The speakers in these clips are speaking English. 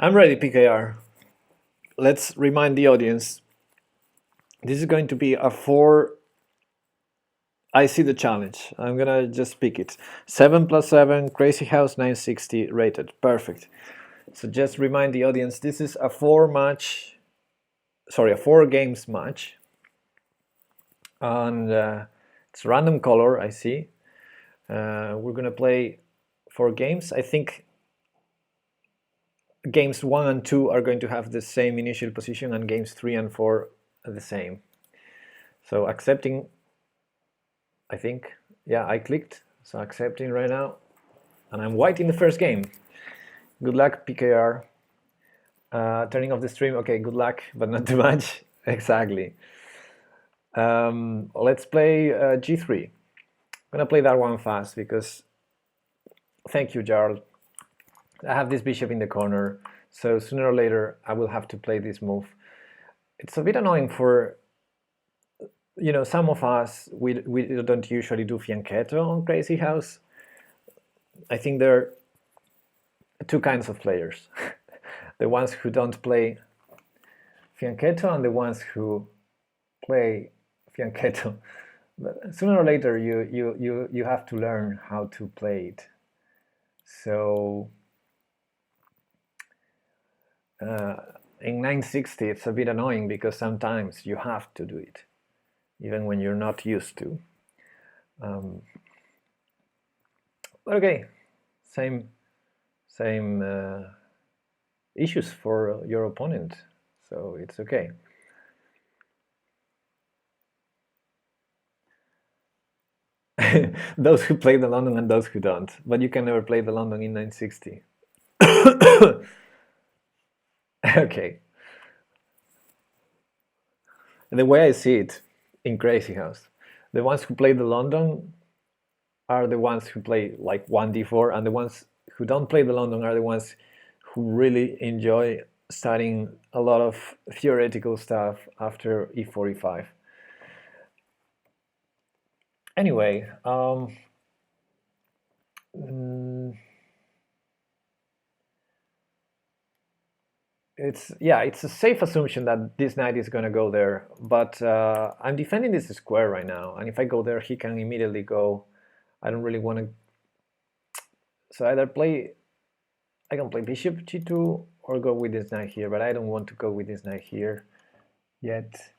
I'm ready, PKR. Let's remind the audience. This is going to be a 4. I see the challenge. I'm gonna just pick it. 7 plus 7, Crazy House 960 rated. Perfect. So just remind the audience, this is a 4 games match. And it's random color, I see. We're gonna play 4 games. I think games 1 and 2 are going to have the same initial position, and games 3 and 4 are the same. So accepting, I think, yeah, I clicked, so accepting right now, and I'm white in the first game. Good luck, PKR. Turning off the stream, okay, good luck, but not too much. Exactly. Let's play G3. I'm gonna play that one fast because, thank you, Jarl. I have this bishop in the corner, so sooner or later I will have to play this move. It's a bit annoying for, some of us, we don't usually do fianchetto on Crazy House. I think there are 2 kinds of players. The ones who don't play fianchetto and the ones who play fianchetto. But sooner or later you have to learn how to play it. So in 960 it's a bit annoying because sometimes you have to do it, even when you're not used to. But okay, same issues for your opponent, so it's okay. Those who play the London and those who don't, but you can never play the London in 960. Okay. The way I see it in Crazy House, the ones who play the London are the ones who play like 1d4, and the ones who don't play the London are the ones who really enjoy studying a lot of theoretical stuff after e4, e5. Anyway, it's a safe assumption that this knight is going to go there, but I'm defending this square right now, and if I go there, he can immediately go. I don't really want to. So I can play bishop g2 or go with this knight here, but I don't want to go with this knight here yet.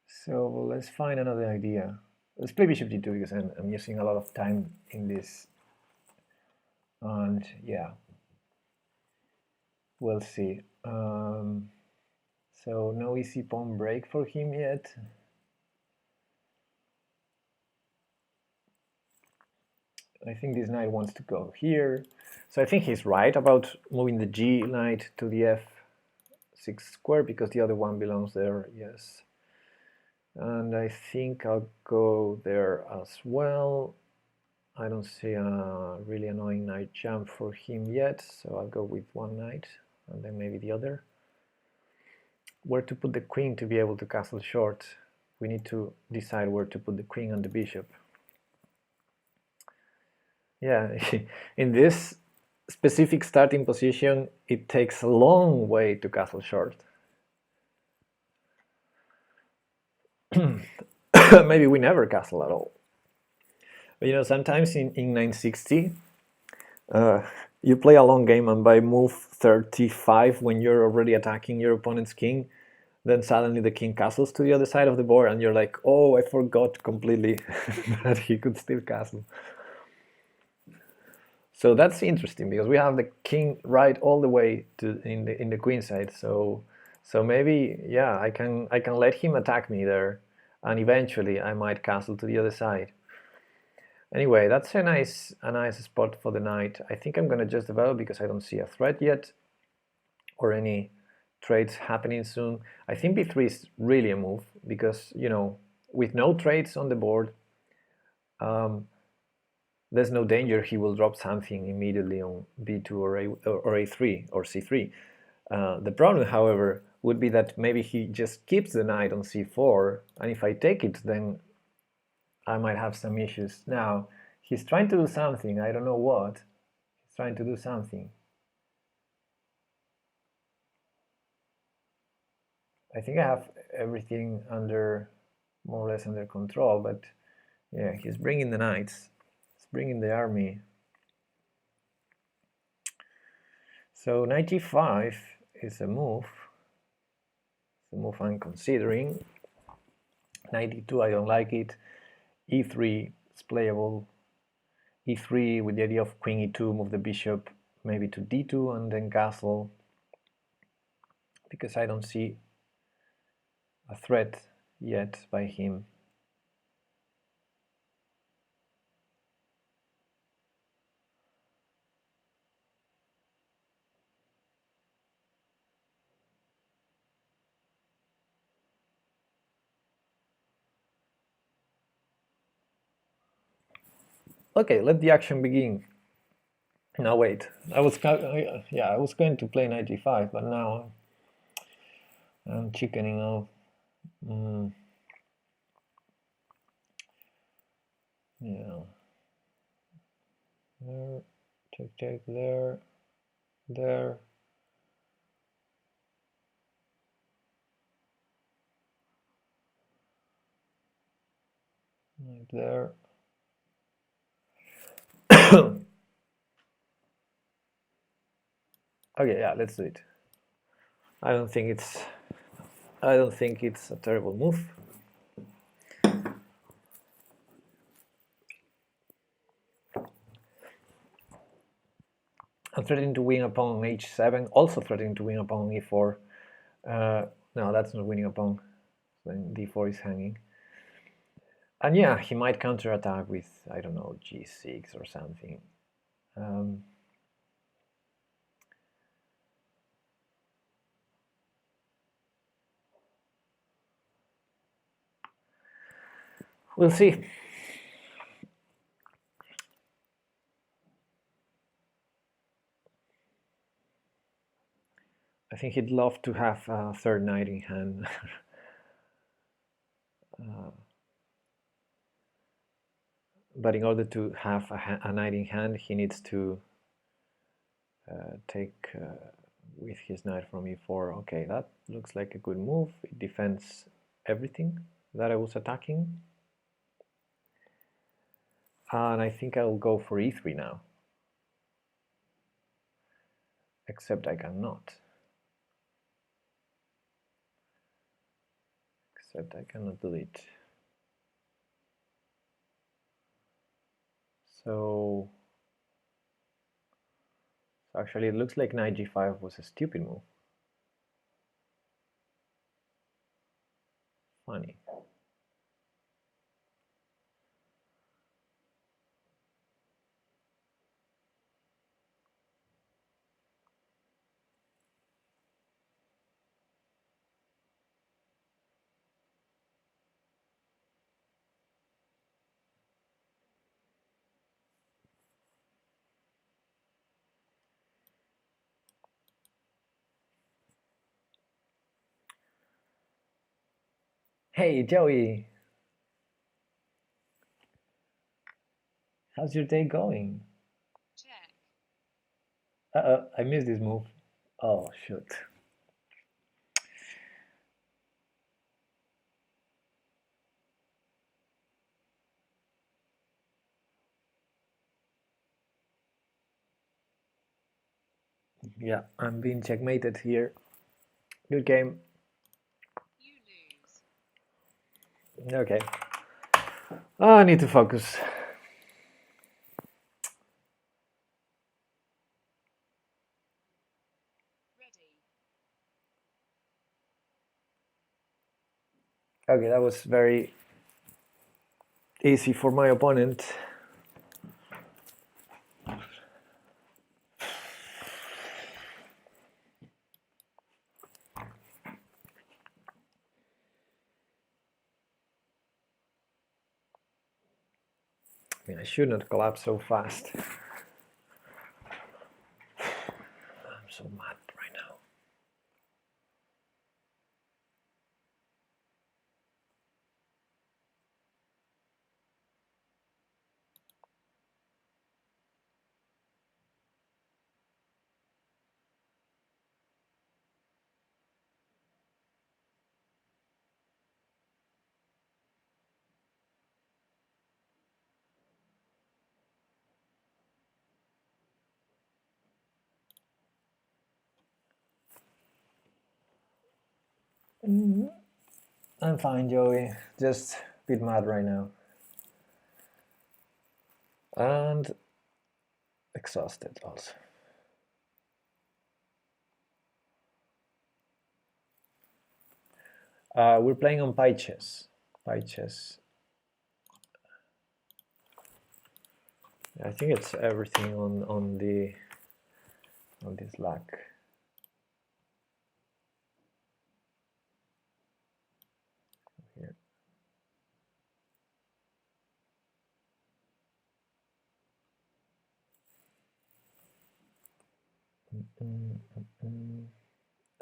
So let's find another idea. Let's play bishop g2 because I'm using a lot of time in this, and yeah, we'll see. So no easy pawn break for him yet. I think this knight wants to go here. So I think he's right about moving the g knight to the f6 square because the other one belongs there, yes. And I think I'll go there as well. I don't see a really annoying knight jump for him yet, so I'll go with one knight and then maybe the other. Where to put the queen to be able to castle short? We need to decide where to put the queen and the bishop. Yeah, in this specific starting position, it takes a long way to castle short. Maybe we never castle at all. But sometimes in 960, you play a long game, and by move 35, when you're already attacking your opponent's king, then suddenly the king castles to the other side of the board, and you're like, oh, I forgot completely that he could still castle. So that's interesting because we have the king right all the way to in the queen side. So maybe, yeah, I can let him attack me there, and eventually I might castle to the other side. Anyway, that's a nice spot for the knight. I think I'm gonna just develop because I don't see a threat yet or any trades happening soon. I think b3 is really a move because, with no trades on the board, there's no danger he will drop something immediately on b2 or a3 or c3. The problem, however, would be that maybe he just keeps the knight on c4, and if I take it, then I might have some issues. Now, he's trying to do something, I don't know what. He's trying to do something. I think I have everything under, more or less under control, but yeah, he's bringing the knights, he's bringing the army. So knight g5 is a move. It's a move I'm considering. Knight e2, I don't like it. e3 is playable. e3 with the idea of queen e2, move the bishop maybe to d2 and then castle, because I don't see a threat yet by him. Okay, let the action begin. Now wait, I was going to play knight g5, but now I'm chickening out. Yeah, there, check, there, right there. Okay, yeah, let's do it. I don't think it's a terrible move. I'm threatening to win a pawn on h7, also threatening to win a pawn on e4. No, that's not winning a pawn. Then d4 is hanging. And yeah, he might counterattack with, I don't know, g6 or something. We'll see. I think he'd love to have a third knight in hand. But in order to have a knight in hand, he needs to take with his knight from e4. Okay, that looks like a good move. It defends everything that I was attacking. And I think I'll go for e3 now. Except I cannot. Except I cannot do it. So actually it looks like knight g5 was a stupid move. Funny. Hey Joey, how's your day going? Check. I missed this move. Oh shoot. Yeah, I'm being checkmated here. Good game. You lose. Okay. Oh, I need to focus. Okay, that was very easy for my opponent. I mean, I should not collapse so fast. I'm so mad right now. I'm fine, Joey. Just a bit mad right now. And exhausted also. We're playing on pychess. Pychess. I think it's everything on this Slack. Here.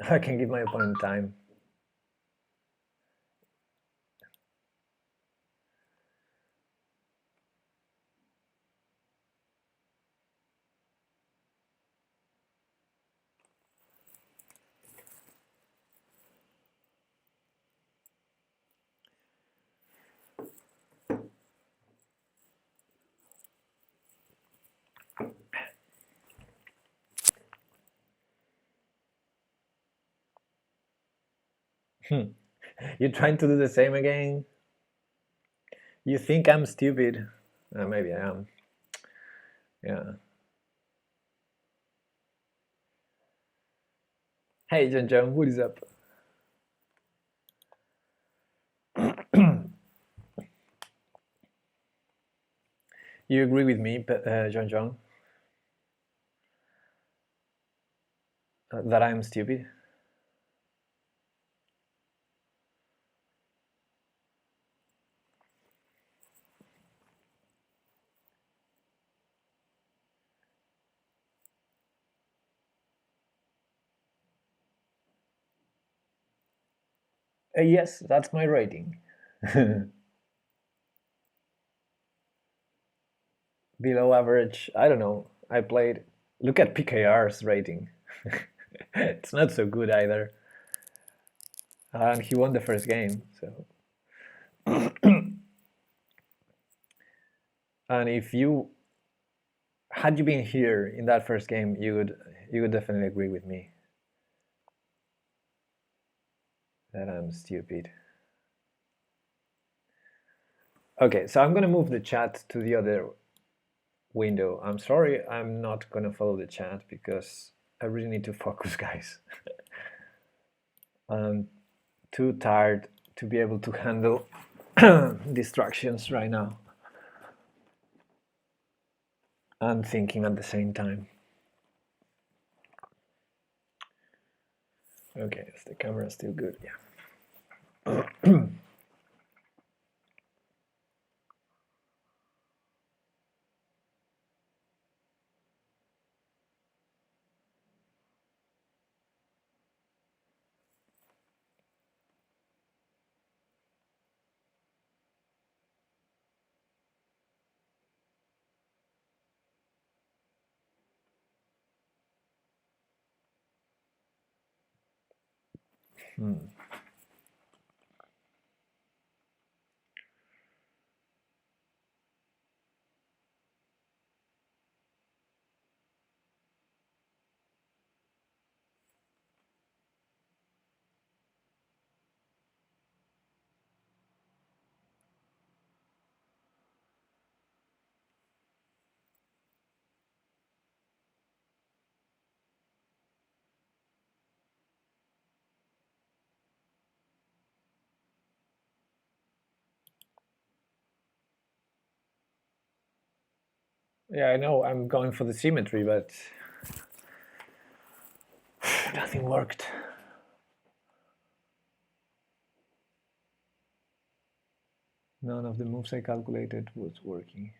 I can give my opponent time. You're trying to do the same again? You think I'm stupid? Maybe I am. Yeah. Hey, John, what is up? You agree with me, John, that I'm stupid? Yes, that's my rating. Below average, I don't know. I played. Look at PKR's rating. It's not so good either. And he won the first game, so. And if you had you been here in that first game, you would definitely agree with me that I'm stupid. Okay, so I'm gonna move the chat to the other window. I'm sorry, I'm not gonna follow the chat because I really need to focus, guys. I'm too tired to be able to handle distractions right now and thinking at the same time. Okay, is the camera still good? Yeah. Yeah, I know I'm going for the symmetry, but nothing worked. None of the moves I calculated was working.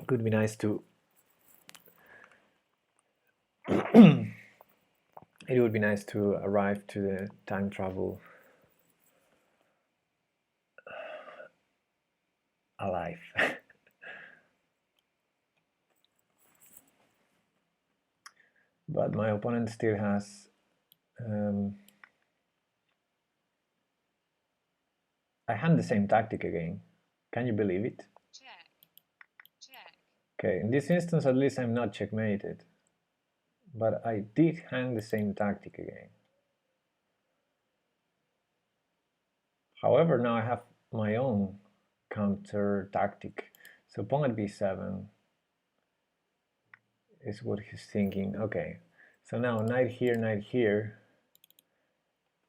Could be nice to it would be nice to arrive to the time travel alive. But my opponent still has I hand the same tactic again. Can you believe it? Check. Check. Okay, in this instance at least I'm not checkmated. But I did hang the same tactic again. However, now I have my own counter tactic. So pawn at b7 is what he's thinking. Okay, so now knight here,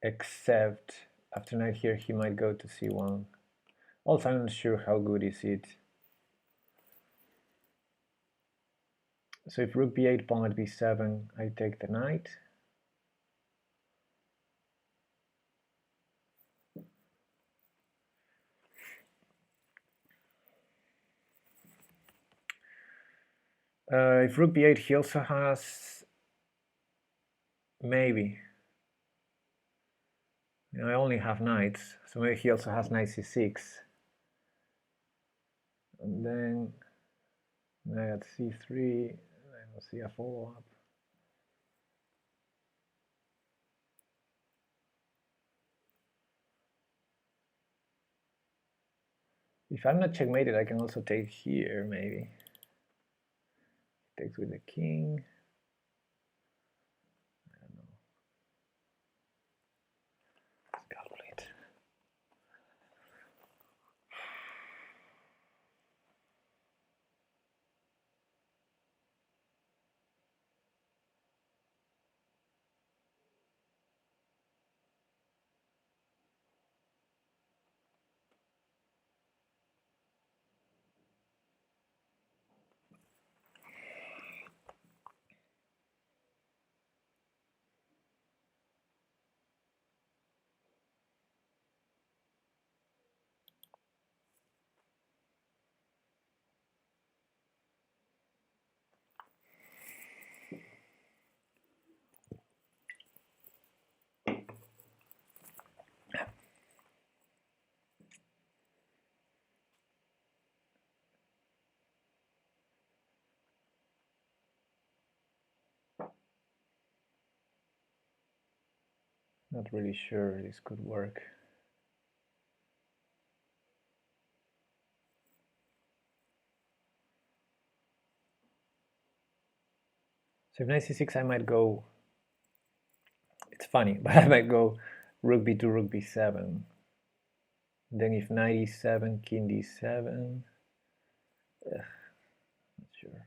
except after knight here he might go to c1. Also, I'm not sure how good is it. So if rook b8, pawn at b7, I take the knight. If rook b8, he also has maybe. I only have knights, so maybe he also has knight c6. And then knight at c3, and we'll see a follow-up. If I'm not checkmated, I can also take here, maybe. Takes with the king. I don't know. Let's calculate. Not really sure this could work. So if knight c6, I might go, it's funny, but I might go rook b2, rook b7. Then if knight e7, king d7, not sure.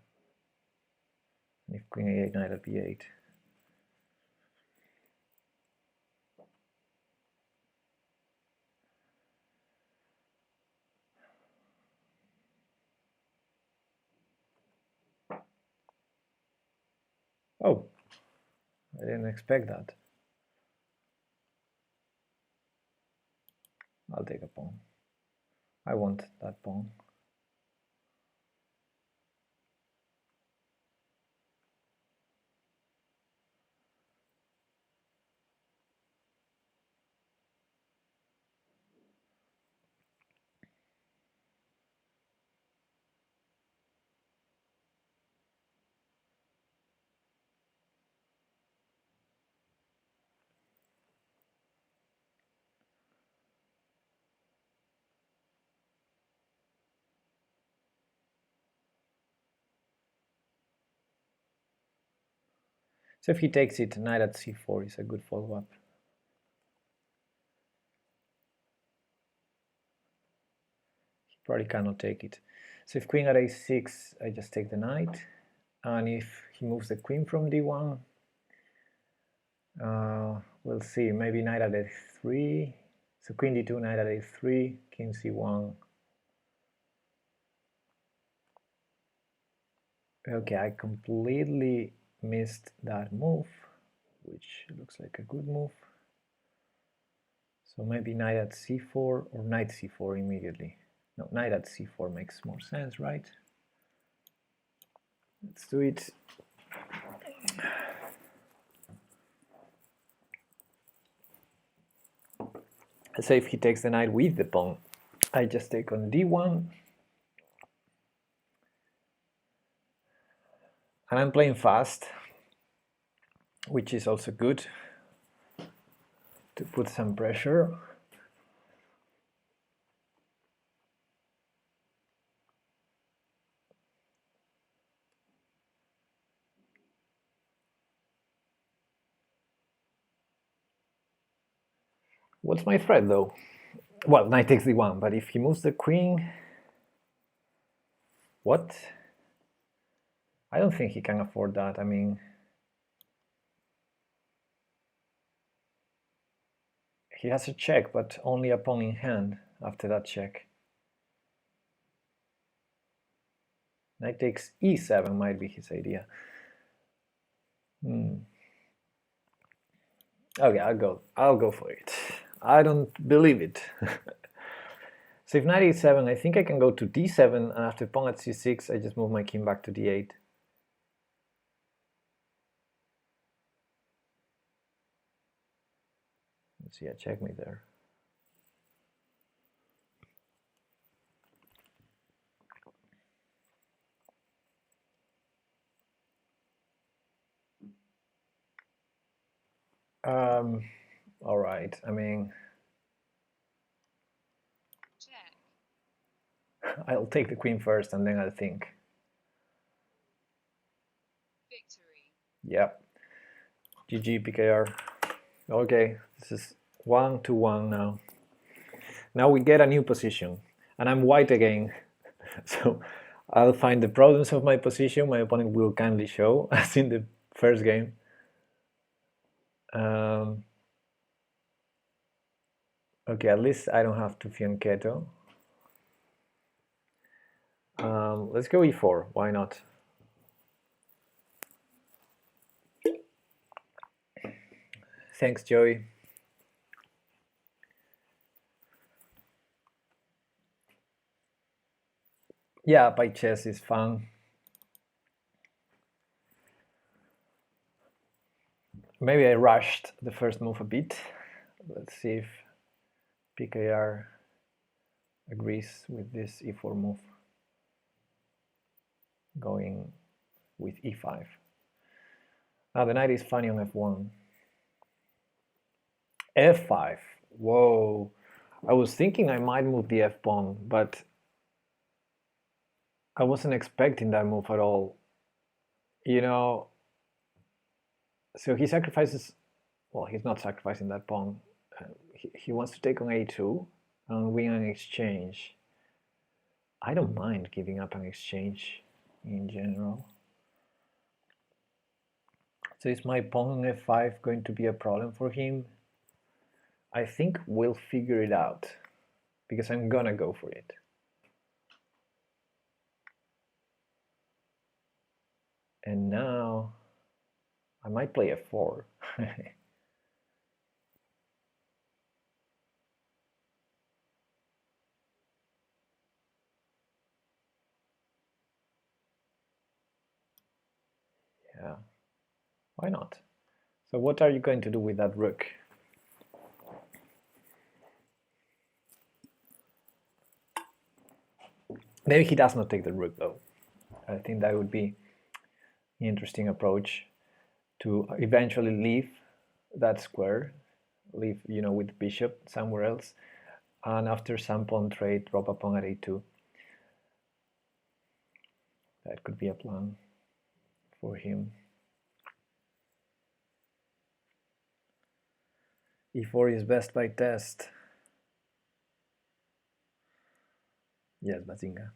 And if queen a8, knight at b8. Oh, I didn't expect that. I'll take a pawn. I want that pawn. So if he takes it, knight at c4 is a good follow-up. He probably cannot take it. So if queen at a6, I just take the knight. And if he moves the queen from d1, we'll see, maybe knight at a3. So queen d2, knight at a3, king c1. Okay, I completely missed that move, which looks like a good move. So maybe knight at c4 or knight c4 immediately. No, knight at c4 makes more sense, right? Let's do it. Let's say if he takes the knight with the pawn, I just take on d1. And I'm playing fast, which is also good to put some pressure. What's my threat though? Well, knight takes d1, but if he moves the queen, what? I don't think he can afford that. I mean, he has a check, but only a pawn in hand after that check. Knight takes e7 might be his idea. Okay, I'll go for it. I don't believe it. So if knight e7, I think I can go to d7, and after pawn at c6, I just move my king back to d8. Let's see, a checkmate there. All right, I mean, check, I'll take the queen first and then I'll think. victory. Yep. GG, PKR. Okay, this is 1-1 now. Now we get a new position, and I'm white again. So I'll find the problems of my position. My opponent will kindly show, as in the first game. Okay, at least I don't have to fianchetto. Let's go e4. Why not? Thanks, Joey. Yeah, pychess is fun. Maybe I rushed the first move a bit. Let's see if PKR agrees with this e4 move. Going with e5. Now the knight is funny on f1. f5. Whoa. I was thinking I might move the f-pawn, but I wasn't expecting that move at all. You know, so he sacrifices, well, he's not sacrificing that pawn. He wants to take on a2 and win an exchange. I don't mind giving up an exchange in general. So is my pawn on f5 going to be a problem for him? I think we'll figure it out, because I'm gonna go for it. And now I might play f4. Yeah, why not? So what are you going to do with that rook? Maybe he does not take the rook though. I think that would be an interesting approach to eventually leave that square, leave, you know, with the bishop somewhere else, and after some pawn trade, drop a pawn at a2. That could be a plan for him. e4 is best by test. Yes, Bazinga.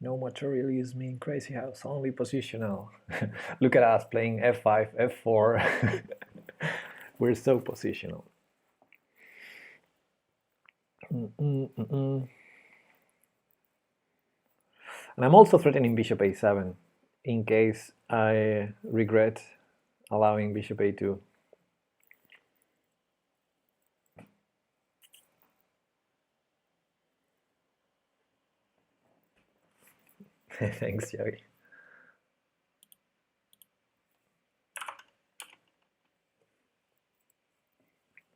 No materialism in Crazy House, only positional. Look at us playing f5, f4. We're so positional. And I'm also threatening bishop a7 in case I regret allowing bishop a2. Thanks, Joey.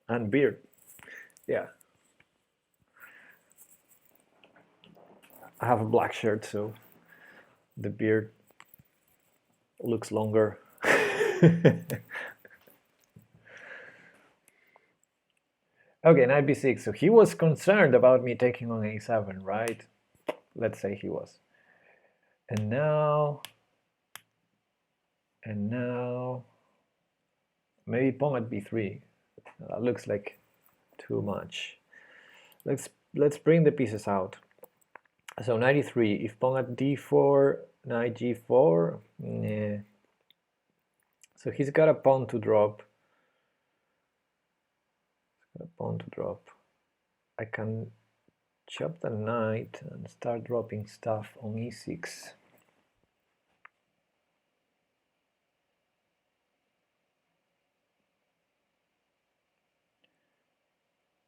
and beard. Yeah. I have a black shirt, so the beard looks longer. Okay, knight b6. So he was concerned about me taking on a7, right? Let's say he was. And now maybe pawn at b3. That looks like too much. Let's bring the pieces out. So 93. If pawn at d4, knight g4. Nah. So he's got a pawn to drop. I can chop the knight and start dropping stuff on e6.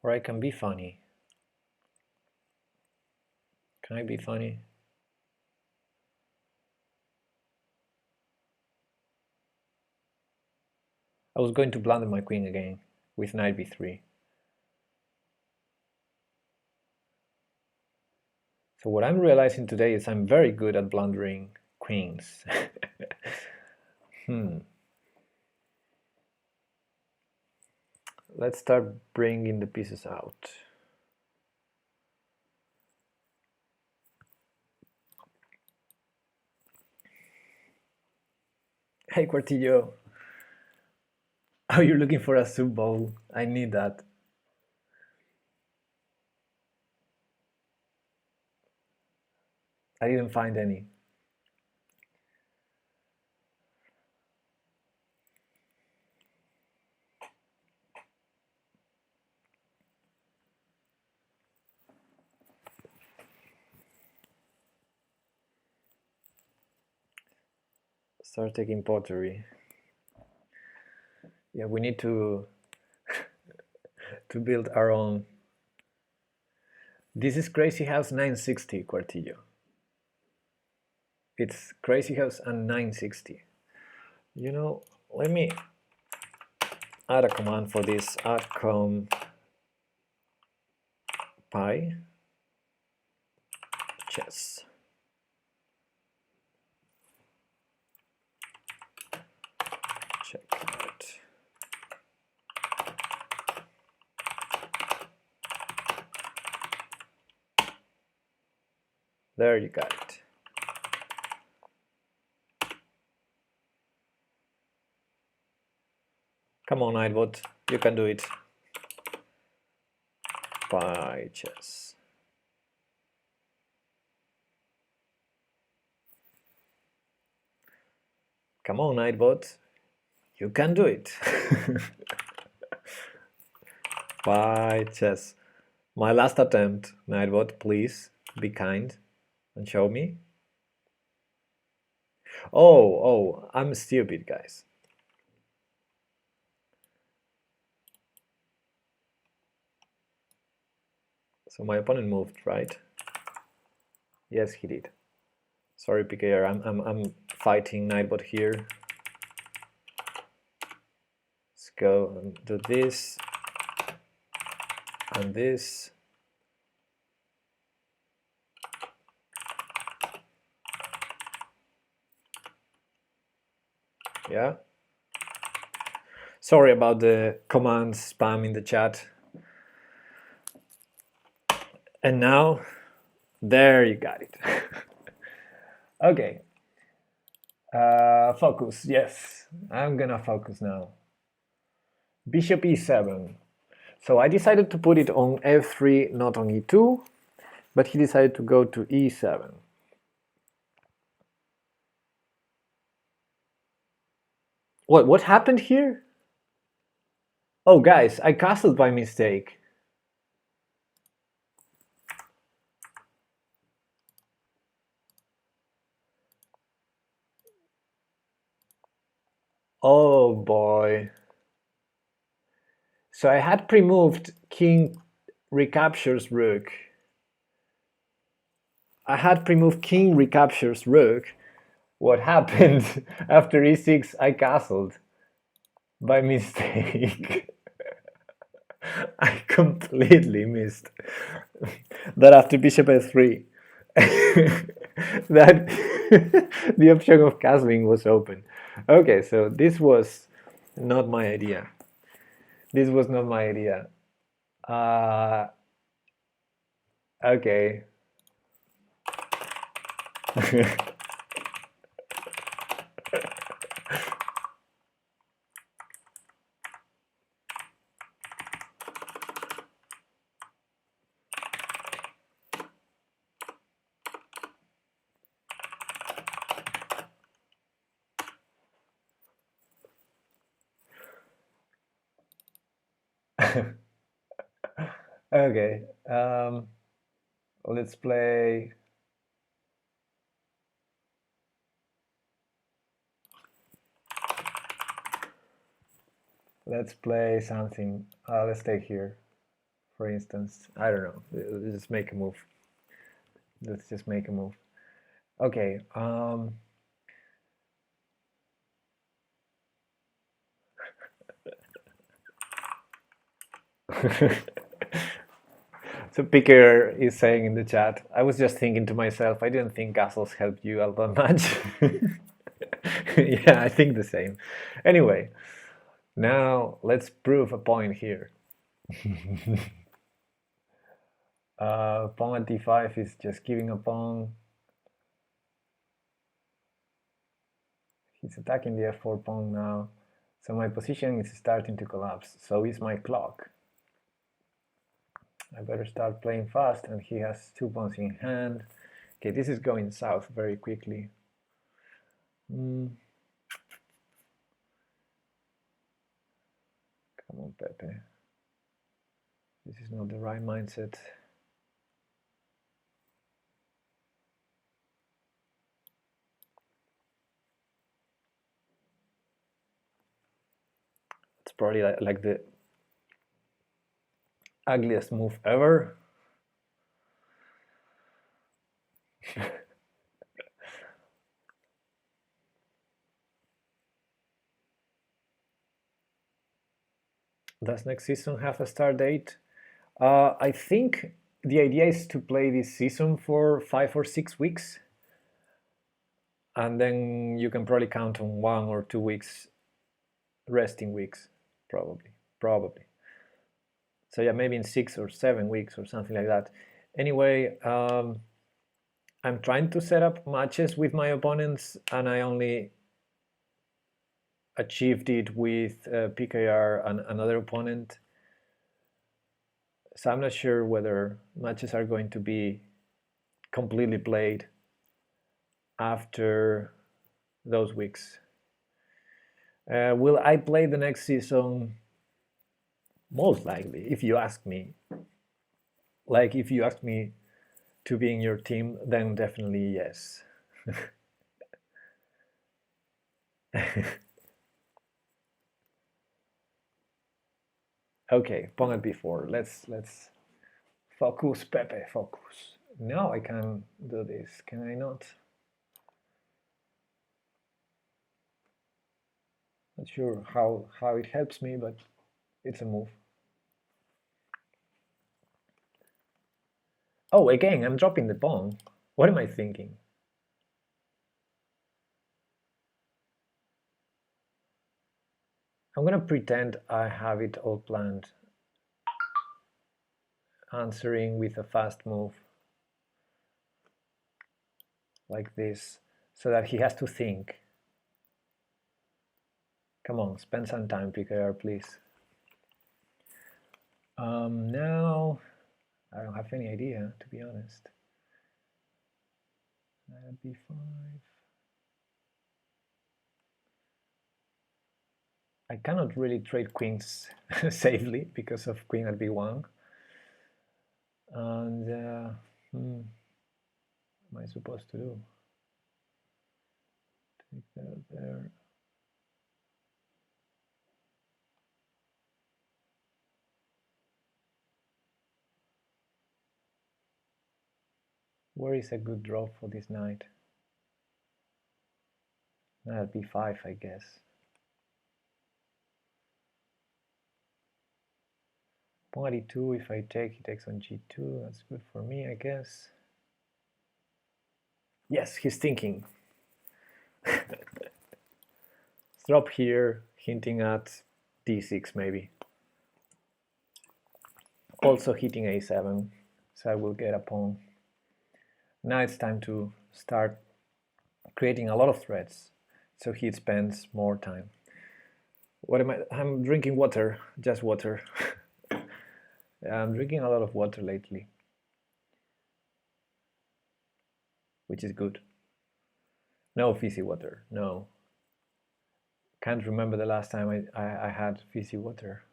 Or I can be funny. Can I be funny? I was going to blunder my queen again with knight b3. So what I'm realizing today is I'm very good at blundering queens. Let's start bringing the pieces out. Hey Quartillo. Oh, you're looking for a soup bowl. I need that. I didn't find any. Start taking pottery. Yeah, we need to build our own. This is Crazy House 960 Quartillo. It's Crazy House and 960. You know, let me add a command for this. Add com pychess. Check out. There you got it. Come on, Nightbot, you can do it. Pychess. Come on, Nightbot, you can do it. Pychess. My last attempt, Nightbot, please be kind and show me. Oh, I'm stupid, guys. So my opponent moved, right? Yes, he did. Sorry, PKR, I'm fighting Nightbot here. Let's go and do this and this. Yeah. Sorry about the command spam in the chat. And now, there you got it. Okay. Focus, yes. I'm gonna focus now. Bishop e7. So I decided to put it on f3, not on e2, but he decided to go to e7. What happened here? Oh, guys, I castled by mistake. Oh boy. So I had pre-moved king recaptures rook. I had pre-moved king recaptures rook. What happened? After e6 I castled by mistake. completely missed that after bishop f3 that the option of castling was open. Okay, so this was not my idea. This was not my idea. Okay. Okay. Let's play. Let's play something. Let's take here, for instance. I don't know. Let's just make a move. Let's just make a move. Okay. So Picker is saying in the chat, I was just thinking to myself, I didn't think castles helped you all that much. Yeah, I think the same. Anyway, now let's prove a point here. Pawn at d5 is just giving a pawn. He's attacking the f4 pawn now. So my position is starting to collapse. So is my clock. I better start playing fast, and he has 2 pawns in hand. Okay, this is going south very quickly. Come on, Pepe. This is not the right mindset. It's probably like the ugliest move ever. Does next season have a start date? I think the idea is to play this season for 5 or 6 weeks, and then you can probably count on 1 or 2 weeks resting weeks, probably. So yeah, maybe in 6 or 7 weeks or something like that. Anyway, I'm trying to set up matches with my opponents, and I only achieved it with PKR and another opponent. So I'm not sure whether matches are going to be completely played after those weeks. Will I play the next season? Most likely, if you ask me. Like, if you ask me to be in your team, then definitely yes. Okay, pawn at b4. Let's focus, Pepe, focus. Now I can do this, can I not? Not sure how it helps me, but it's a move. Oh, again, I'm dropping the pawn. What am I thinking? I'm gonna pretend I have it all planned. Answering with a fast move. Like this, so that he has to think. Come on, spend some time, PKR, please. Now, I don't have any idea, to be honest. b5. I cannot really trade queens safely because of queen at b1. And what am I supposed to do? Take that there. Where is a good draw for this knight? At b5, I guess. Pawn e2, if I take, he takes on g2. That's good for me, I guess. Yes, he's thinking. Drop here, hinting at d6 maybe. Also hitting a7, so I will get a pawn. Now it's time to start creating a lot of threats, so he spends more time. What am I? I'm drinking water, just water. I'm drinking a lot of water lately, which is good. No fizzy water, no. Can't remember the last time I had fizzy water.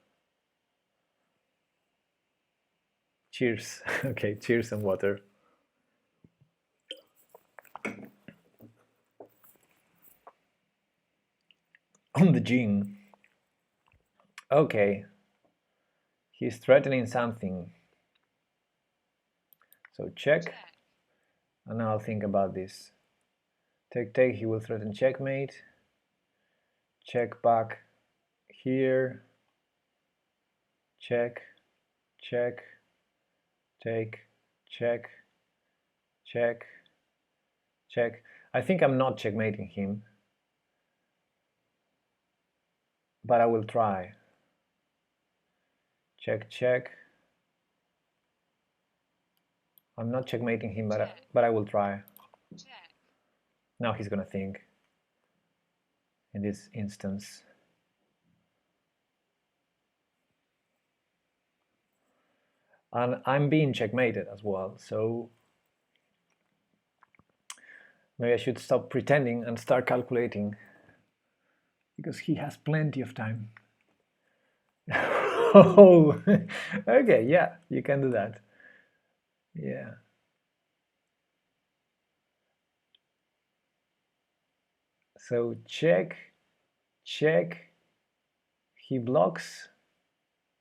Cheers. Okay, cheers and water. On the gin. Okay. He's threatening something. So check. And now I'll think about this. Take, take, he will threaten checkmate. Check back here. Check, check, take, check, check, check. I think I'm not checkmating him, but I will try. Check, check. I'm not checkmating him, but I will try. Check. Now he's gonna think in this instance. And I'm being checkmated as well, so maybe I should stop pretending and start calculating, because he has plenty of time. Oh, okay, yeah, you can do that. Yeah. So check, check, he blocks.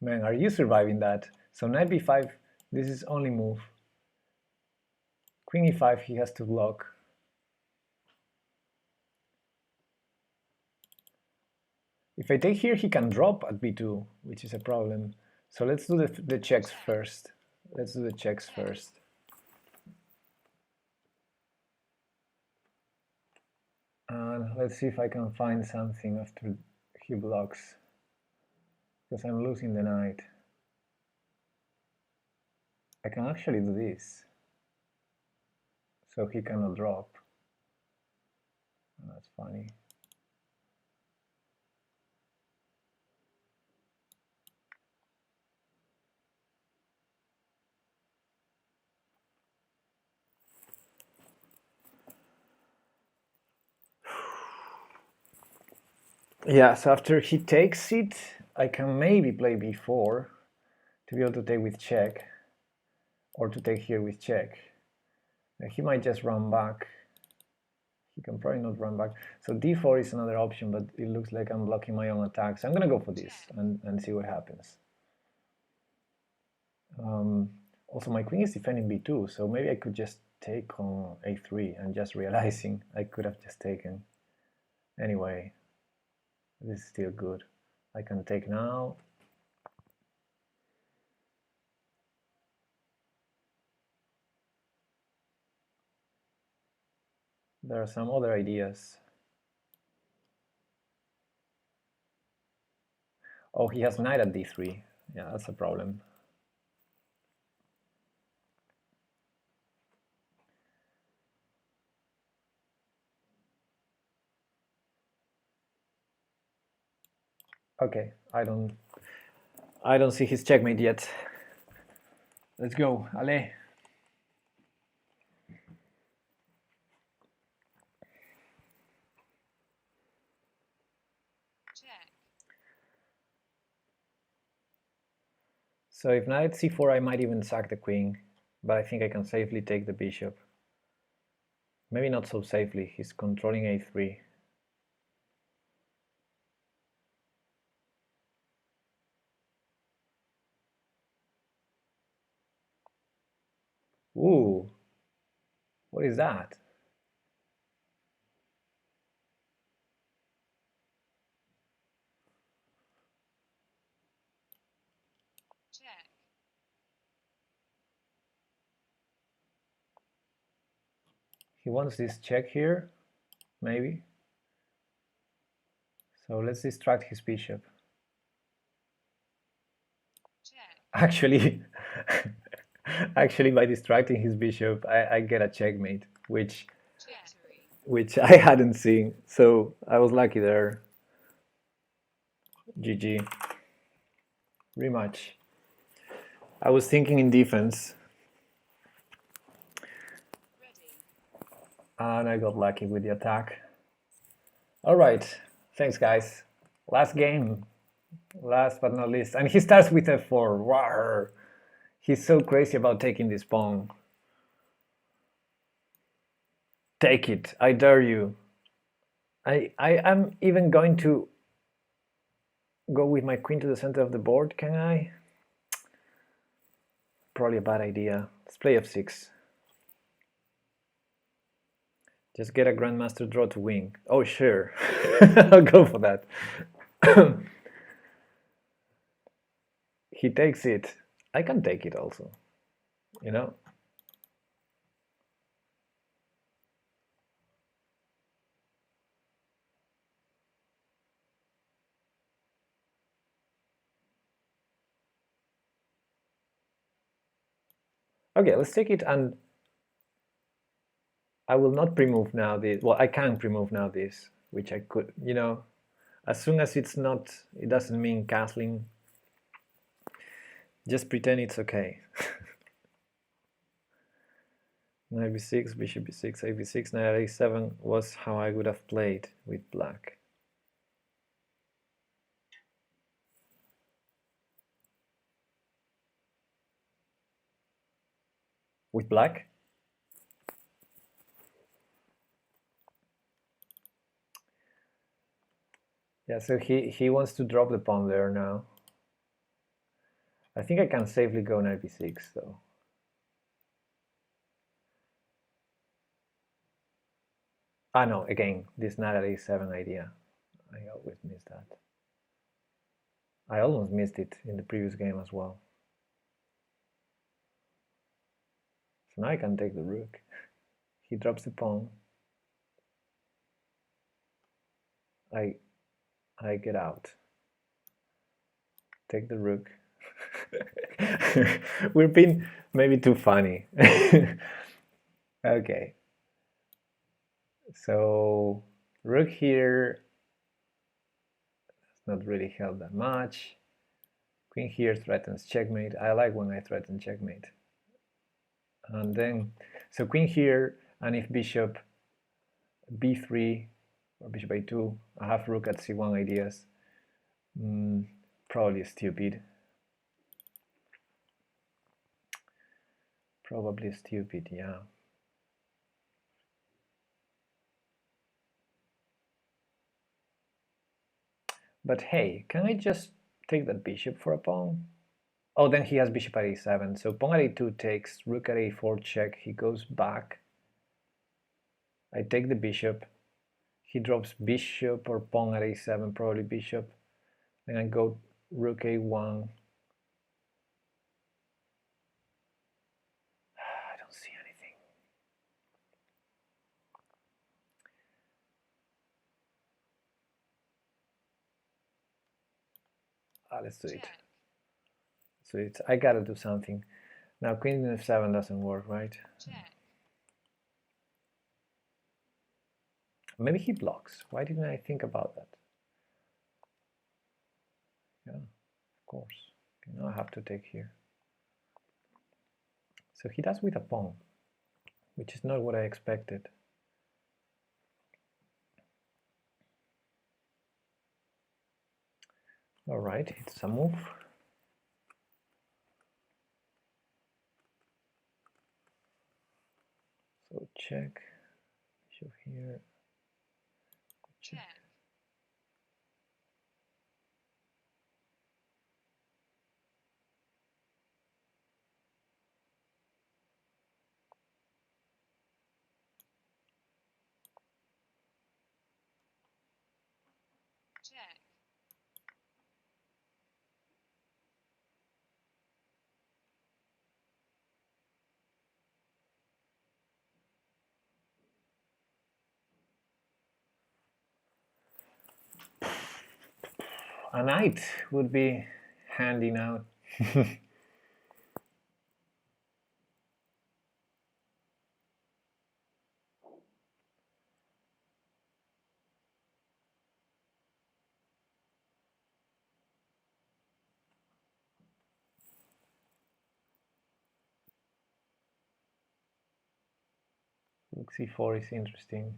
Man, are you surviving that? So knight b5, this is only move. Queen e5, he has to block. If I take here, he can drop at b2, which is a problem. So let's do the checks first. Let's do the checks first. And let's see if I can find something after he blocks, because I'm losing the knight. I can actually do this, so he cannot drop. That's funny. Yeah, so after he takes it, I can maybe play b4 to be able to take with check, or to take here with check. He might just run back. He can probably not run back. So d4 is another option, but it looks like I'm blocking my own attacks. I'm gonna go for this and see what happens. Also, my queen is defending b2, so maybe I could just take on a3 and just realizing I could have just taken. Anyway, this is still good. I can take now. There are some other ideas. Oh, he has knight at d3. Yeah, that's a problem. Okay, I don't see his checkmate yet. Let's go, allez. Check. So if knight c4, I might even sack the queen, but I think I can safely take the bishop. Maybe not so safely, he's controlling a3. Ooh, what is that? Check. He wants this check here, maybe. So let's distract his bishop. Check. Actually, actually, by distracting his bishop, I get a checkmate, which I hadn't seen. So I was lucky there. GG. Rematch. I was thinking in defense. Ready. And I got lucky with the attack. All right. Thanks, guys. Last game. Last but not least. And he starts with f4. Wow. He's so crazy about taking this pawn. Take it. I dare you. I am even going to go with my queen to the center of the board, can I? Probably a bad idea. Let's play f6. Just get a grandmaster draw to win. Oh, sure. I'll go for that. He takes it. I can take it also, you know? Okay, let's take it, and I will not pre-move now this. Well, I can pre-move now this, which I could, you know, as soon as it's not, it doesn't mean castling. Just pretend it's okay. Knight b6, bishop b6, a b6, knight a7 was how I would have played with black. With black? Yeah, so he wants to drop the pawn there now. I think I can safely go knight b6 though. Ah no, again, this knight at a7 idea. I always miss that. I almost missed it in the previous game as well. So now I can take the rook. He drops the pawn. I get out. Take the rook. We're being maybe too funny. Okay. So rook here does not really help that much. Queen here threatens checkmate. I like when I threaten checkmate. And then, so queen here, and if bishop b3 or bishop a2, I have rook at c1 ideas. Probably stupid. Probably stupid, yeah. But hey, can I just take that bishop for a pawn? Oh, then he has bishop at a7. So pawn at a2 takes, rook at a4 check. He goes back. I take the bishop. He drops bishop or pawn at a7, probably bishop. Then I go rook a1. I don't see anything. Let's do it. So it's, I gotta do something. Now queen f7 doesn't work, right? Check. Maybe he blocks. Why didn't I think about that? Yeah, of course. Okay, now I have to take here. So he does with a pawn, which is not what I expected. All right, it's a move. So check, bishop here. Check. Check. A knight would be handy now. Rook c4 is interesting.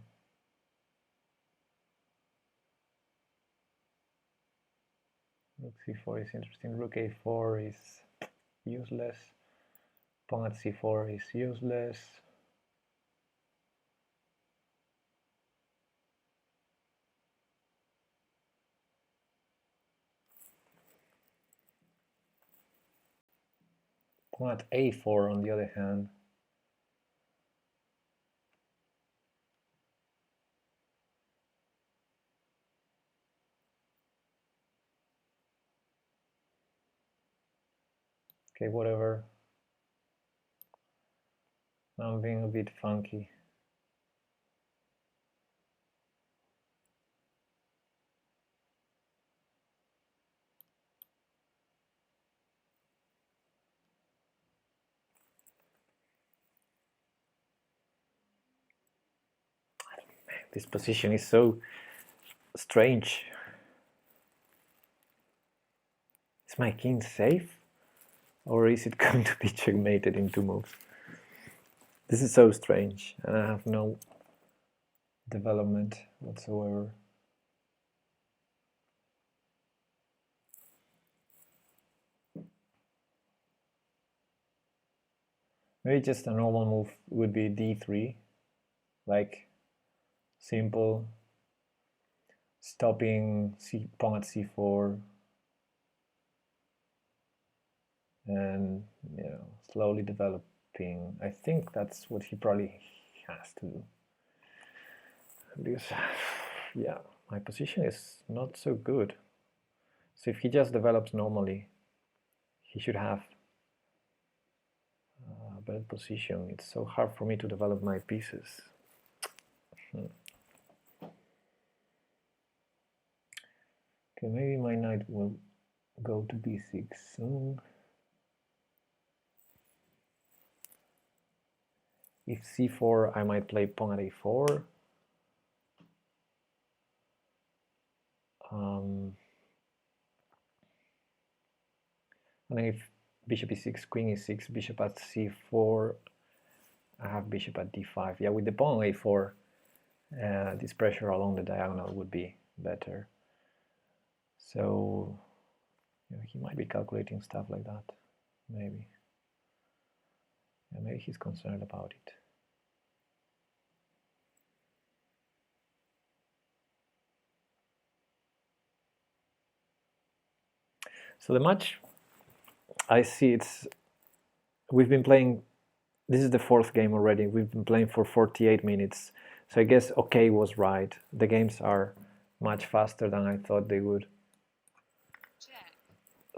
Rook c4 is interesting. Rook a4 is useless. Pawn at c4 is useless. Pawn at a4 on the other hand. Okay, whatever. Now I'm being a bit funky. This position is so strange. Is my king safe? Or is it going to be checkmated in 2 moves? This is so strange, and I have no development whatsoever. Maybe just a normal move would be d3, like simple, stopping pawn at c4, and slowly developing. I think that's what he probably has to do. Because, yeah, my position is not so good. So if he just develops normally, he should have a better position. It's so hard for me to develop my pieces. Okay, maybe my knight will go to b6 soon. If c4, I might play pawn at a4. And then if bishop e6, queen e6, bishop at c4, I have bishop at d5. Yeah, with the pawn a4, this pressure along the diagonal would be better. So he might be calculating stuff like that, maybe. Yeah, maybe he's concerned about it. So the match, I see we've been playing, this is the 4th game already, we've been playing for 48 minutes, so I guess OK was right. The games are much faster than I thought they would. Check.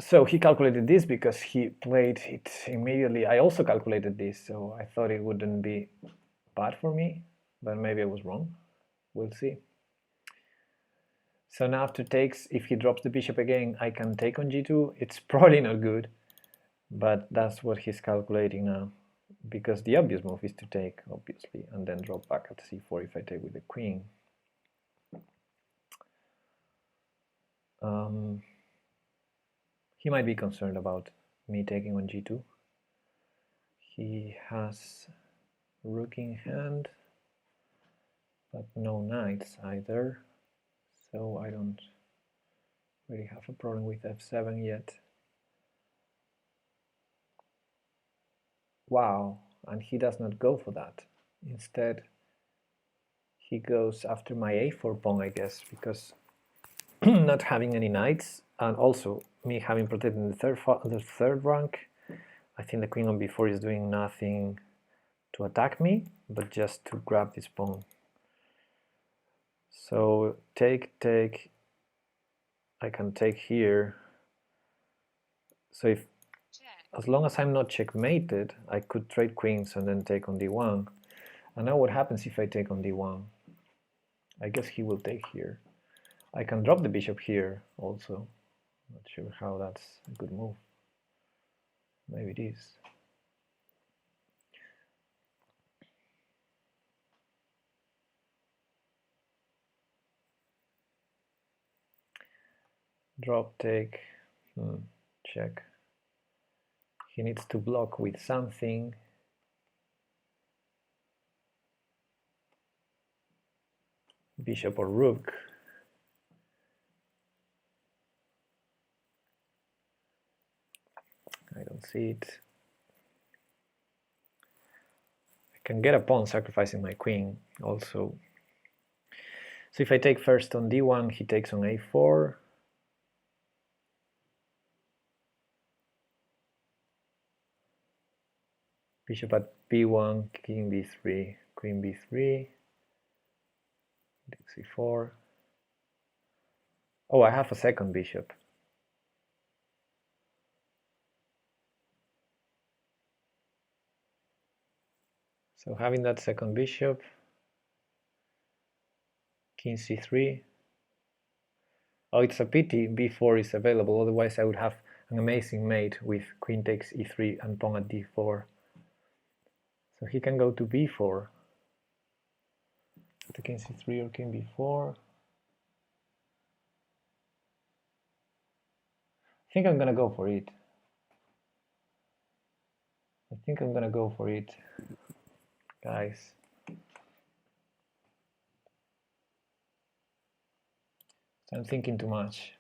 So he calculated this because he played it immediately. I also calculated this, so I thought it wouldn't be bad for me, but maybe I was wrong. We'll see. So now after takes, if he drops the bishop again, I can take on g2. It's probably not good, but that's what he's calculating now, because the obvious move is to take, obviously, and then drop back at c4 if I take with the queen. He might be concerned about me taking on g2. He has rook in hand, but no knights either, so I don't really have a problem with f7 yet. Wow, and he does not go for that. Instead, he goes after my a4 pawn, I guess, because not having any knights, and also me having protected the third rank, I think the queen on b4 is doing nothing to attack me, but just to grab this pawn. So take, I can take here. So if, as long as I'm not checkmated, I could trade queens and then take on d1. And now what happens if I take on d1? I guess he will take here. I can drop the bishop here also. Not sure how that's a good move. Maybe it is. Drop, take, check. He needs to block with something. Bishop or rook. I don't see it. I can get a pawn sacrificing my queen also. So if I take first on d1, he takes on a4. Bishop at b1, king b3, queen b3, c4. Oh, I have a second bishop. So having that second bishop, king c3. Oh, it's a pity b4 is available, otherwise I would have an amazing mate with queen takes e3 and pawn at d4. So he can go to b4. To king c3 or king b4. I think I'm gonna go for it. Guys. So I'm thinking too much.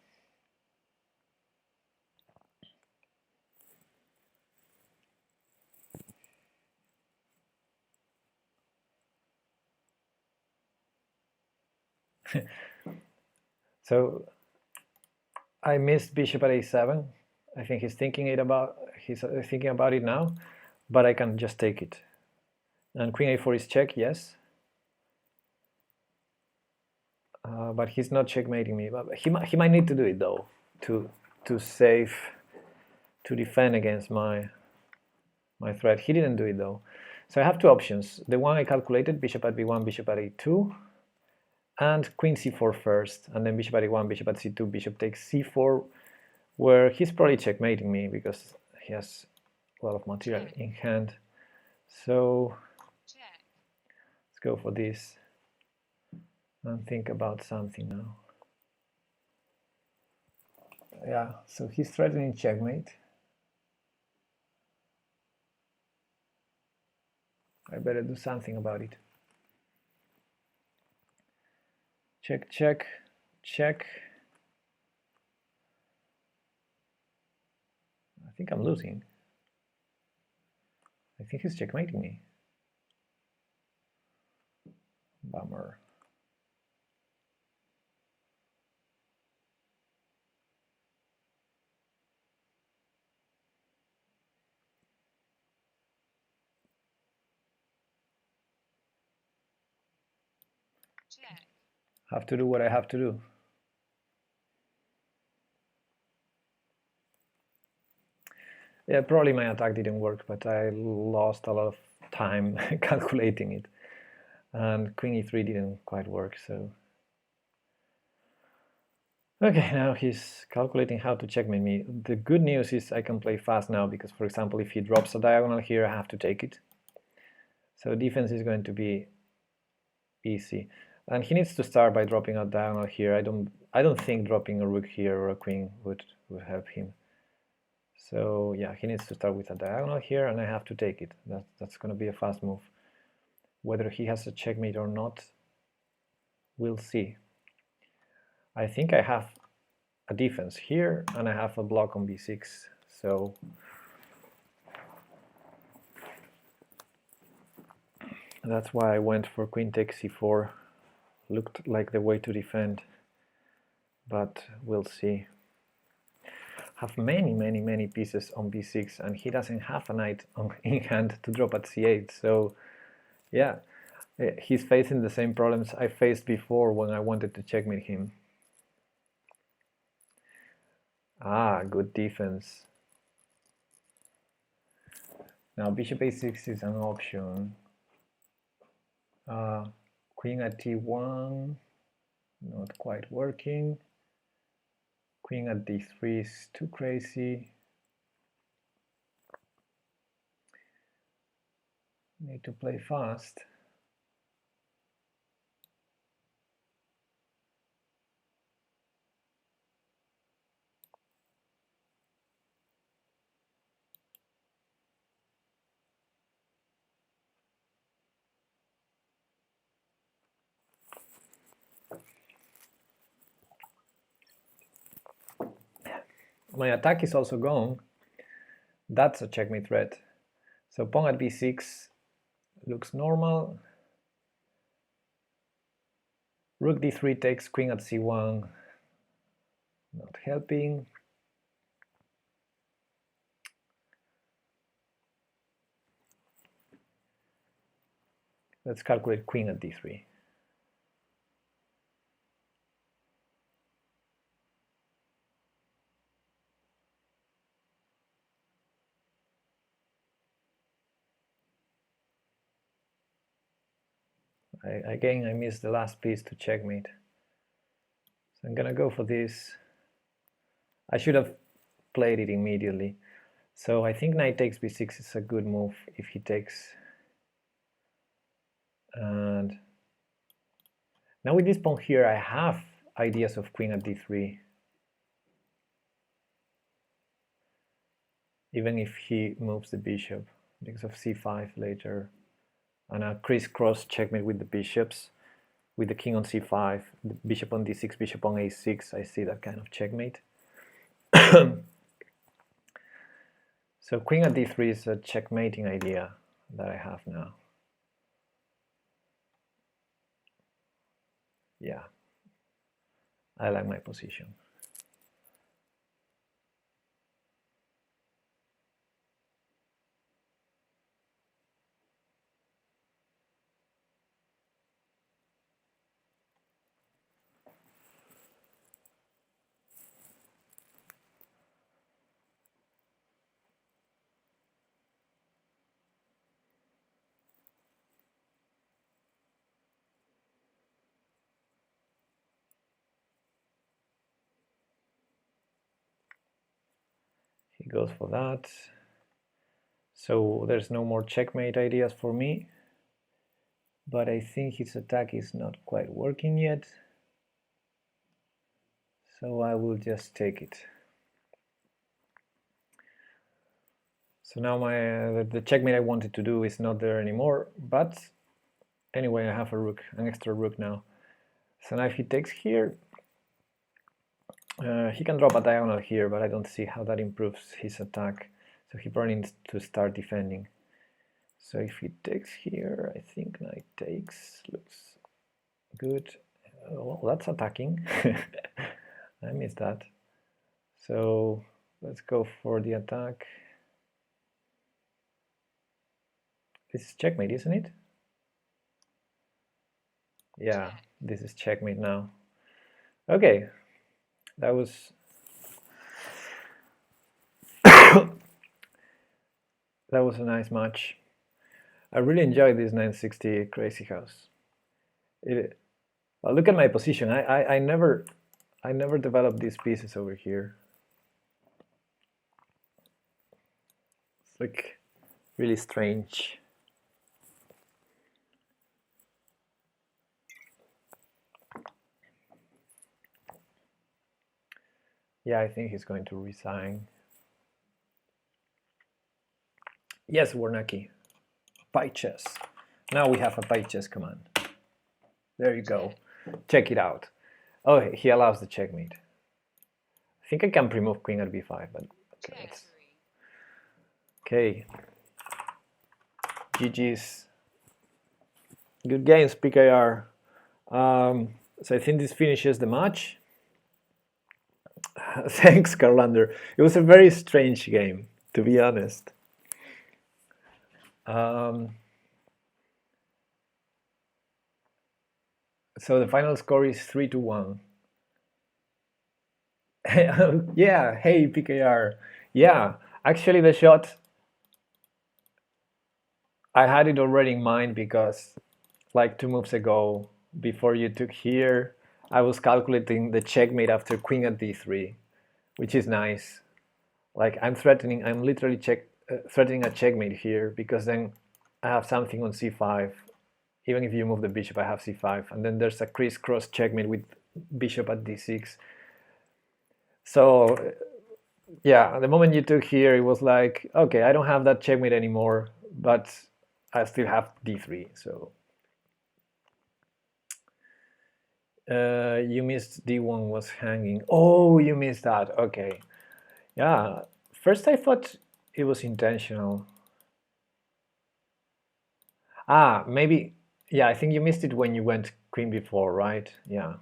So I missed bishop at a7. I think he's thinking about it now, but I can just take it. And queen a4 is check, yes. But he's not checkmating me. But he might need to do it though to defend against my threat. He didn't do it though. So I have two options. The one I calculated, bishop at b1, bishop at a2, and queen c4 first, and then bishop at a1, bishop at c2, bishop takes c4, where he's probably checkmating me because he has a lot of material in hand. So let's go for this and think about something now. Yeah, so he's threatening checkmate. I better do something about it. Check, check, check. I think I'm losing. I think he's checkmating me. Bummer. Check. Have to do what I have to do. Yeah, probably my attack didn't work, but I lost a lot of time calculating it. And queen e3 didn't quite work, so... Okay, now he's calculating how to checkmate me. The good news is I can play fast now, because for example, if he drops a diagonal here, I have to take it. So defense is going to be easy. And he needs to start by dropping a diagonal here. I don't think dropping a rook here or a queen would help him. So yeah, he needs to start with a diagonal here, and I have to take it. That's going to be a fast move. Whether he has a checkmate or not, we'll see. I think I have a defense here, and I have a block on b6. So that's why I went for queen takes c4. Looked like the way to defend, but we'll see. Have many pieces on b6, and he doesn't have a knight in hand to drop at c8. So yeah, he's facing the same problems I faced before when I wanted to checkmate him. Ah, good defense. Now bishop a6 is an option. Queen at t1, not quite working. Queen at d3 is too crazy. Need to play fast. My attack is also gone. That's a checkmate threat. So pawn at b6 looks normal. Rook d3 takes queen at c1, not helping. Let's calculate queen at d3. Again, I missed the last piece to checkmate. So I'm gonna go for this. I should have played it immediately. So I think knight takes b6 is a good move if he takes. And now with this pawn here, I have ideas of queen at d3. Even if he moves the bishop, because of c5 later. And a crisscross checkmate with the bishops, with the king on c5, the bishop on d6, bishop on a6. I see that kind of checkmate. So queen at d3 is a checkmating idea that I have now. Yeah, I like my position. He goes for that. So there's no more checkmate ideas for me, but I think his attack is not quite working yet. So I will just take it. So now the checkmate I wanted to do is not there anymore, but anyway, I have a rook, an extra rook now. So now if he takes here, he can drop a diagonal here, but I don't see how that improves his attack. So he probably needs to start defending. So if he takes here, I think knight takes, looks good. Well, that's attacking. I missed that. So let's go for the attack. This is checkmate, isn't it? Yeah, this is checkmate now. Okay, that was that was a nice match. I really enjoyed this 960 Crazy House. Well, look at my position. I never developed these pieces over here. It's like really strange. Yeah, I think he's going to resign. Yes, Warnaki. Pychess. Now we have a pychess command. There you go. Check it out. Oh, he allows the checkmate. I think I can pre-move queen at b5, but okay. Let's... Okay. GG's. Good games, PKR. So I think this finishes the match. Thanks, Carlander. It was a very strange game, to be honest. So the final score is 3-1. Yeah, hey PKR. Yeah, actually the shot, I had it already in mind because like 2 moves ago, before you took here, I was calculating the checkmate after queen at d3. which is nice. Like I'm literally threatening a checkmate here, because then I have something on c5. Even if you move the bishop, I have c5, and then there's a crisscross checkmate with bishop at d6. So yeah, the moment you took here, it was like, okay, I don't have that checkmate anymore, but I still have d3. So you missed d1 was hanging. Oh, you missed that. Okay. Yeah. First I thought it was intentional. Ah, maybe. Yeah, I think you missed it when you went queen b4, right? Yeah.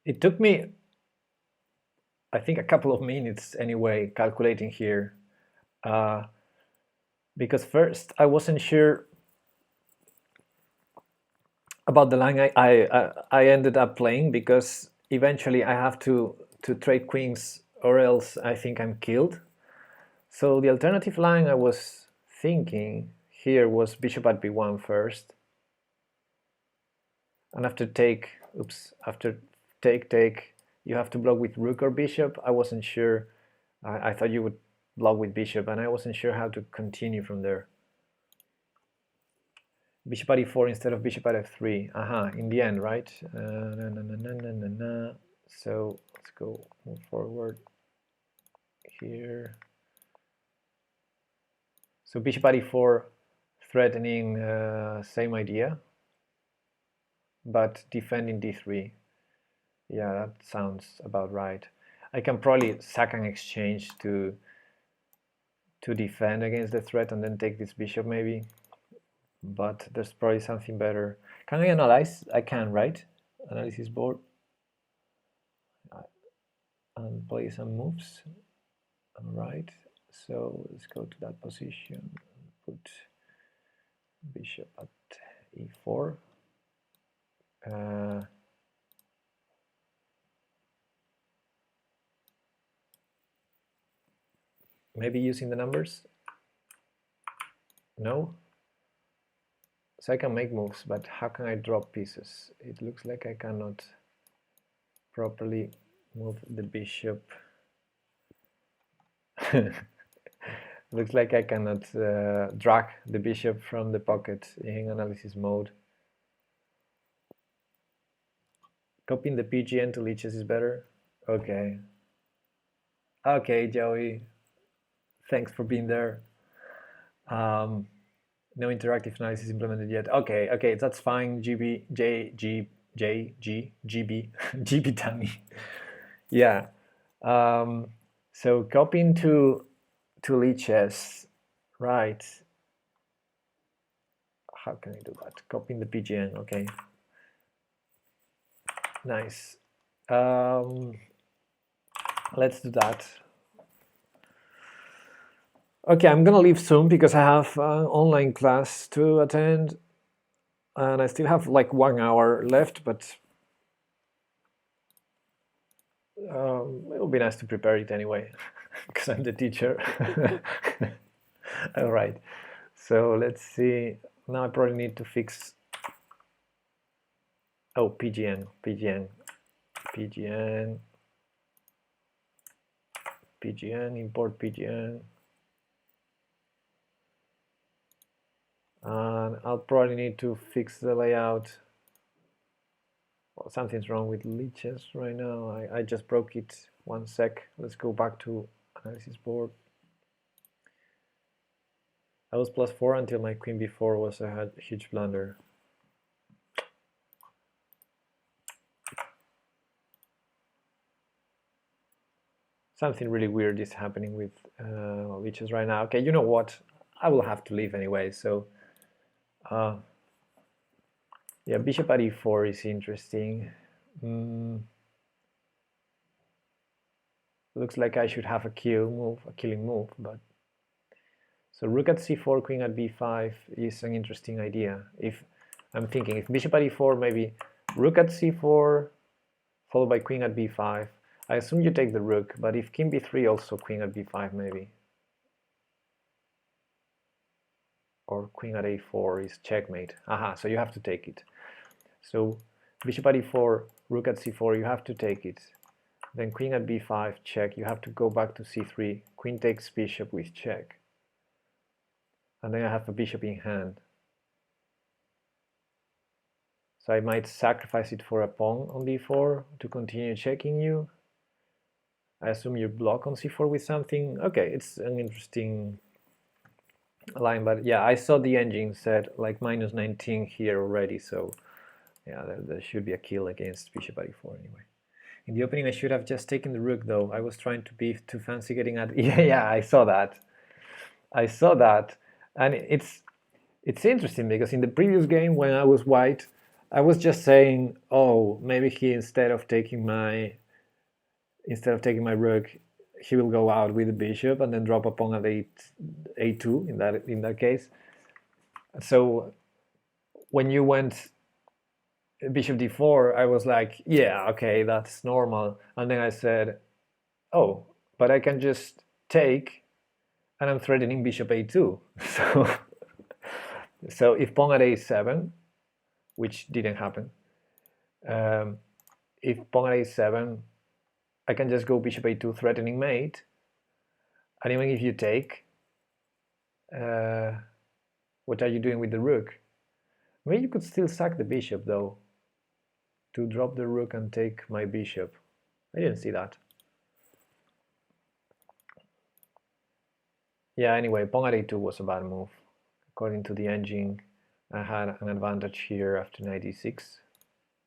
It took me, I think, a couple of minutes anyway, calculating here. Because first I wasn't sure about the line I ended up playing, because eventually I have to trade queens, or else I think I'm killed. So the alternative line I was thinking here was bishop at b1 first, and after take, after take, you have to block with rook or bishop. I wasn't sure. I thought you would block with bishop, and I wasn't sure how to continue from there. Bishop at e4 instead of bishop at f3. Aha, in the end, right? So let's go move forward here. So bishop at e4, threatening, same idea, but defending d3. Yeah, that sounds about right. I can probably sack and exchange to defend against the threat and then take this bishop maybe, but there's probably something better. Can I analyze? I can, right? Analysis board and play some moves. All right, so let's go to that position, put bishop at e4. Maybe using the numbers? No? So I can make moves, but how can I drop pieces? It looks like I cannot properly move the bishop. Looks like I cannot drag the bishop from the pocket in analysis mode. Copying the PGN to leeches is better? Okay. Okay, Joey. Thanks for being there. No interactive analysis implemented yet. Okay, okay, that's fine. GB, GB Tammy. Yeah. So copying to leeches, right? How can I do that? Copying the PGN. Okay. Nice. Let's do that. Okay, I'm gonna leave soon because I have an online class to attend, and I still have like 1 hour left, but it would be nice to prepare it anyway, because I'm the teacher. All right, so let's see. Now I probably need to fix. Oh, PGN, import PGN. And I'll probably need to fix the layout. Well, something's wrong with leeches right now. I just broke it. 1 sec. Let's go back to analysis board. I was +4 until my queen b4 was a huge blunder. Something really weird is happening with leeches right now. Okay, you know what? I will have to leave anyway, so yeah, bishop at e4 is interesting. Looks like I should have a killing move, but so rook at c4, queen at b5 is an interesting idea. If I'm thinking, if bishop at e4, maybe rook at c4 followed by queen at b5. I assume you take the rook, but if king b3, also queen at b5 maybe. Or queen at a4 is checkmate. Aha, so you have to take it. So bishop at e4, rook at c4, you have to take it. Then queen at b5, check, you have to go back to c3, queen takes bishop with check. And then I have a bishop in hand. So I might sacrifice it for a pawn on d4 to continue checking you. I assume you block on c4 with something. Okay, it's an interesting line, but yeah, I saw the engine set like -19 here already, so yeah, there should be a kill against bishop at e4 anyway. In the opening, I should have just taken the rook, though. I was trying to be too fancy getting at... Yeah, I saw that. I saw that. And it's interesting, because in the previous game, when I was white, I was just saying, oh, maybe he, instead of taking my rook, he will go out with the bishop and then drop a pawn at a2 in that case. So when you went bishop d4, I was like, yeah, okay, that's normal. And then I said, oh, but I can just take, and I'm threatening bishop a2. So if pawn at a7, which didn't happen, if pawn at a7, I can just go bishop a2 threatening mate. And even if you take, what are you doing with the rook? Maybe you could still sack the bishop, though, to drop the rook and take my bishop. I didn't see that. Yeah, anyway, pawn at a2 was a bad move. According to the engine, I had an advantage here after knight e6.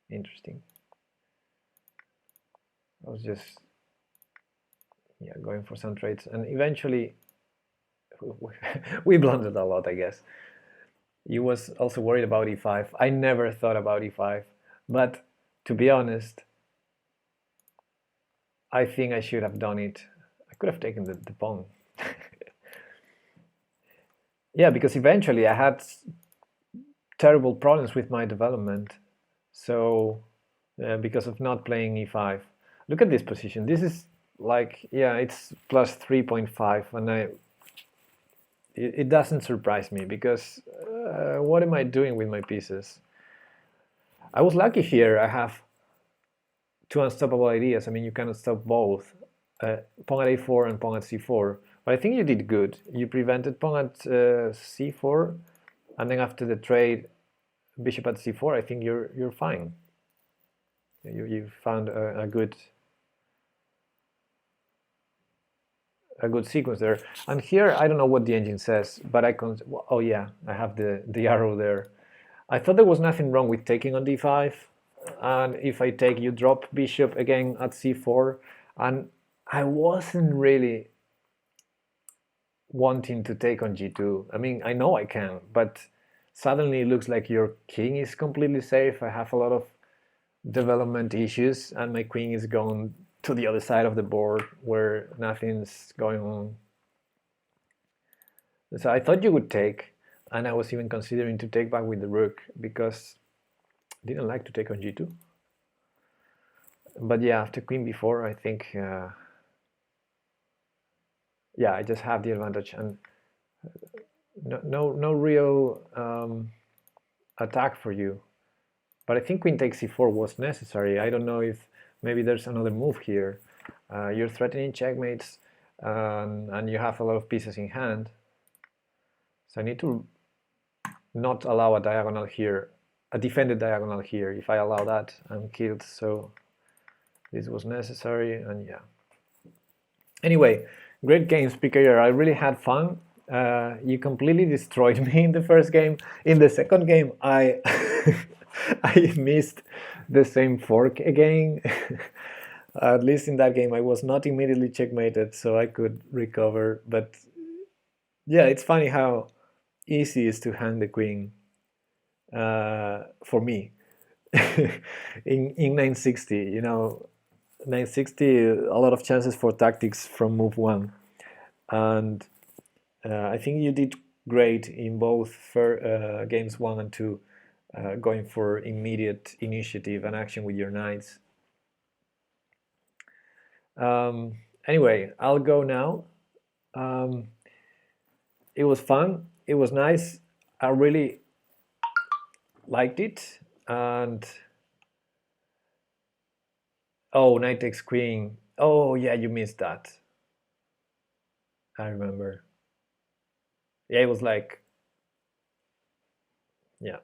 Interesting. I was just going for some trades, and eventually we blundered a lot, I guess. You was also worried about e5. I never thought about e5, but to be honest, I think I should have done it. I could have taken the pawn. Yeah, because eventually I had terrible problems with my development. So because of not playing e5. Look at this position. This is like, yeah, it's plus 3.5, and it doesn't surprise me, because what am I doing with my pieces? I was lucky here. I have two unstoppable ideas. I mean, you cannot stop both, pawn at a4 and pawn at c4. But I think you did good. You prevented pawn at c4, and then after the trade, bishop at c4. I think you're fine. You found a good sequence there. And here, I don't know what the engine says, but I can. Oh yeah, I have the arrow there. I thought there was nothing wrong with taking on d5, and if I take, you drop bishop again at c4, and I wasn't really wanting to take on g2. I mean, I know I can, but suddenly it looks like your king is completely safe. I have a lot of development issues, and my queen is going to the other side of the board where nothing's going on. So I thought you would take, and I was even considering to take back with the rook, because I didn't like to take on g2. But yeah, after queen b4, I think yeah, I just have the advantage, and no real attack for you. But I think queen takes c4 was necessary. I don't know if maybe there's another move here. You're threatening checkmates, and you have a lot of pieces in hand. So I need to not allow a diagonal here, a defended diagonal here. If I allow that, I'm killed. So this was necessary, and yeah. Anyway, great games, pkr. I really had fun. You completely destroyed me in the first game. In the second game, I I missed the same fork again. At least in that game, I was not immediately checkmated, so I could recover. But yeah, it's funny how easy it is to hang the queen for me in 960. You know, 960, a lot of chances for tactics from move 1, and I think you did great in both games 1 and 2, going for immediate initiative and action with your knights. Anyway, I'll go now. It was fun. It was nice. I really liked it. And oh, knight takes queen. Oh yeah, you missed that. I remember. Yeah, it was like, yeah.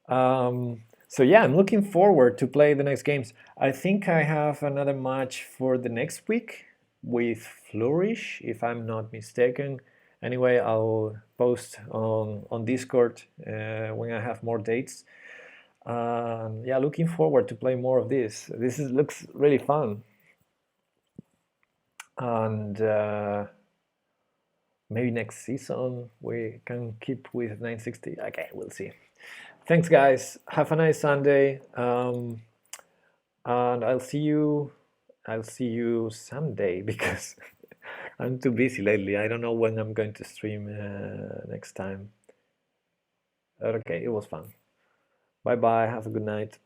So yeah, I'm looking forward to play the next games. I think I have another match for the next week with Flourish, if I'm not mistaken. Anyway, I'll post on Discord when I have more dates. Yeah, looking forward to play more of this. Looks really fun. And maybe next season we can keep with 960. Okay, we'll see. Thanks, guys. Have a nice Sunday. And I'll see you. I'll see you someday because I'm too busy lately. I don't know when I'm going to stream next time. Okay, it was fun. Bye bye. Have a good night.